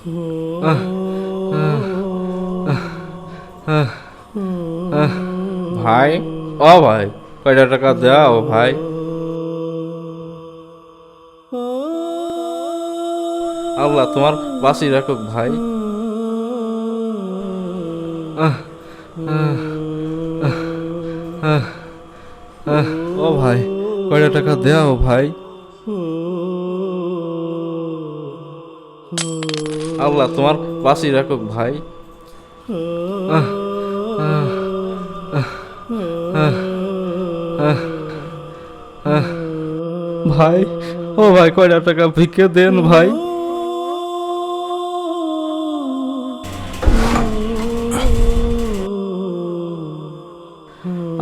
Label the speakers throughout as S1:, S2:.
S1: আহ, আহ, আহ, আহ, ভাই, ও ভাই, কয়টা টাকা দাও ভাই। আল্লাহ তোমার বাঁচি রাখুক ভাই। আহ, আহ, আহ, আহ, আহ, ও ভাই, কয়টা টাকা দাও ভাই। আল্লাহ তোমার বাঁচি রাখুক ভাই। আহ, আহ, আহ, আহ, আহ, আহ, ভাই, ও ভাই, কয়টা টাকা ভিক্ষে দেন ভাই।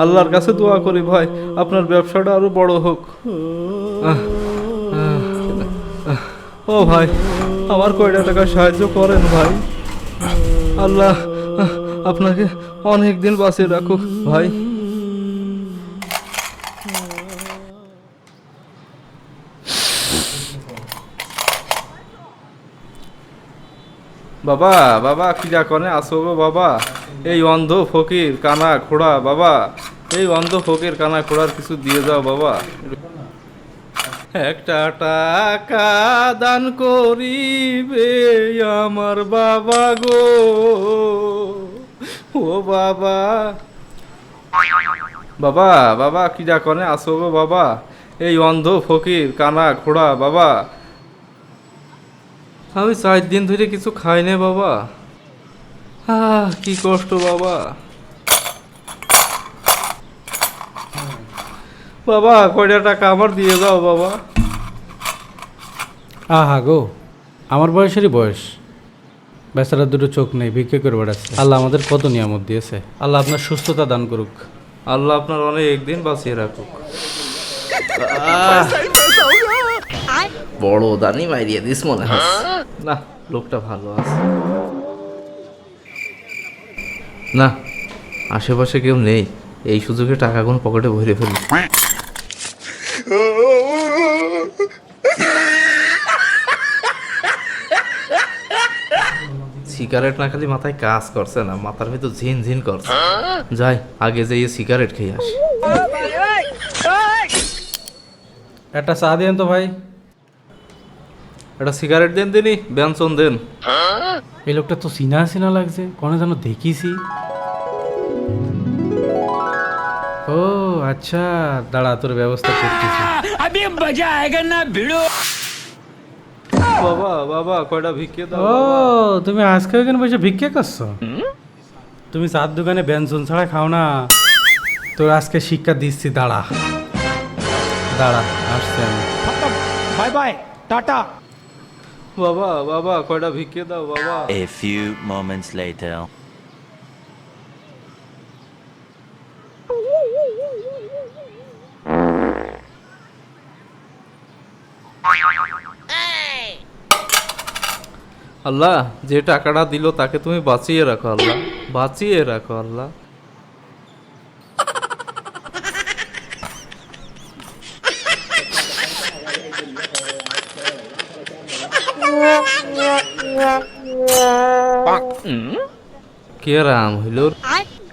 S1: আল্লাহর কাছে দোয়া করি ভাই, আপনার ব্যবসাটা আরো বড় হোক। আহ, আহ, আহ, ও ভাই, আমার কয়টা টাকা সাহায্য করেন ভাই। আল্লাহ আপনাকে অনেক দিন বাঁচিয়ে রাখুক ভাই। বাবা, বাবা, কিরা কনে আসো গো বাবা। এই অন্ধ ফকির কানা খোড়া বাবা, এই অন্ধ ফকির কানা খোড়ার কিছু দিয়ে যাও বাবা। একটা টাকা দান করিবে আমার বাবা গো, ও বাবা। বাবা, বাবা, কিরা কনে আসো গো বাবা। এই অন্ধ ফকির কানা খোড়া বাবা, আমি 4 দিন ধরে কিছু খাই না বাবা। কি কষ্ট বাবা। বাবা, কয়টা টাকা আমার দিয়ে যাও বাবা।
S2: আহা গো, আমার বয়সেরই বয়স, বেচারার দুটো চোখ নেই, ভিক্ষে করে বেড়াচ্ছে। আল্লাহ আমাদের কত নিয়ামত দিয়েছে, আল্লাহ আপনার সুস্থতা দান করুক।
S1: আল্লাহ আপনার অনেক দিন বাঁচিয়ে রাখুক। বড় দানি মাইরিয়ে দিস মনে হয় না, লোকটা ভালো আছে না, আশেপাশে কেউ নেই, এই সুযোগে টাকাগুলো পকেটে ভরে ফেলি। সিগারেট না খালি মাথায় কাজ করছে না, মাথার ভিতর ঝিন ঝিন করছে। যাই আগে যাইয়ে সিগারেট খেয়ে আসি।
S2: একটা চা দিন তো ভাই।
S1: একটা সিগারেট দেন দিনই, ব্যঞ্জন দেন।
S2: এই লোকটা তো চিনা চিনা লাগছে, কোনো যেন দেখিছি। ও আচ্ছা, দাঁড়া, তোর ব্যবস্থা করতেছি।
S1: বাবা, বাবা, কয়টা ভিক্ষে দাও
S2: ও
S1: বাবা।
S2: তুমি আজকে এখানে বসে ভিক্ষে করছো? তুমি চার দোকানে ব্যঞ্জন ছাড়া খাও না, তোর আজকে শিক্ষা দিচ্ছি। দাঁড়া দাঁড়া, আসছি আমি।
S3: Bye bye tata.
S1: বাবা, বাবা, কয়টা ভিক্ষে দাও বাবা।
S4: A few moments later.
S1: আল্লাহ, যে টাকাটা দিল তাকে তুমি বাঁচিয়ে রাখো আল্লাহ, বাঁচিয়ে রাখো আল্লাহ। কে রাম হইল,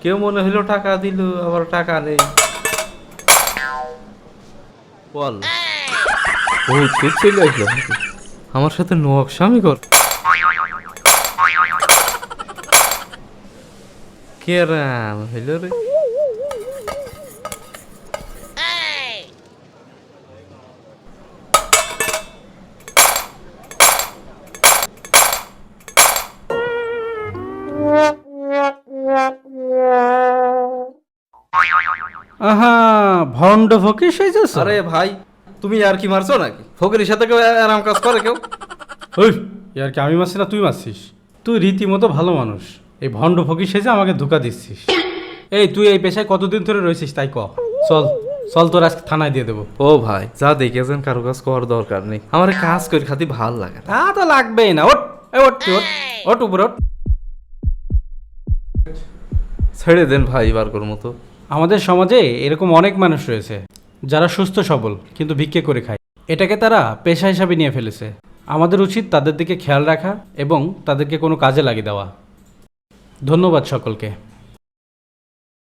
S1: কেউ মনে হইলো টাকা দিল, আবার টাকা নেই। বল, বহুত ঠিক চলে আসলো আমার সাথে নোয়াকশামি কর। কে রাম হইল রে।
S2: আহা, ভণ্ড ফকির সেজেছ?
S1: আরে ভাই, তুমি আর কি মারছো নাকি? ফকিরের সাথে কেউ আরাম কাজ করে কেউ?
S2: ওই ইয়ার কি আমি মারছি না তুই মারছিস? তুই রীতিমতো ভালো মানুষ, এই ভণ্ড ফকির সেজে আমাকে ধোকা দিচ্ছিস। এই তুই এই পেশায় কতদিন ধরে রয়েছিস তাই ক। চল চল, তোর আজকে থানায় দিয়ে দেবো।
S1: ও ভাই, যা দেখেছেন কারো কাজ করার দরকার নেই, আমার কাজ করে খাতি ভাল লাগে না।
S2: তা তো লাগবেই না। ওট এই ওট তুই ওট, ওট উপরে ওট।
S1: ছেড়ে দেন ভাই বারকর মতো।
S2: আমাদের সমাজে এরকম অনেক মানুষ রয়েছে যারা সুস্থ সবল কিন্তু ভিক্ষে করে খায়, এটাকে তারা পেশা হিসাবে নিয়ে ফেলেছে। আমাদের উচিত তাদের দিকে খেয়াল রাখা এবং তাদেরকে কোনো কাজে লাগিয়ে দেওয়া। ধন্যবাদ সকলকে।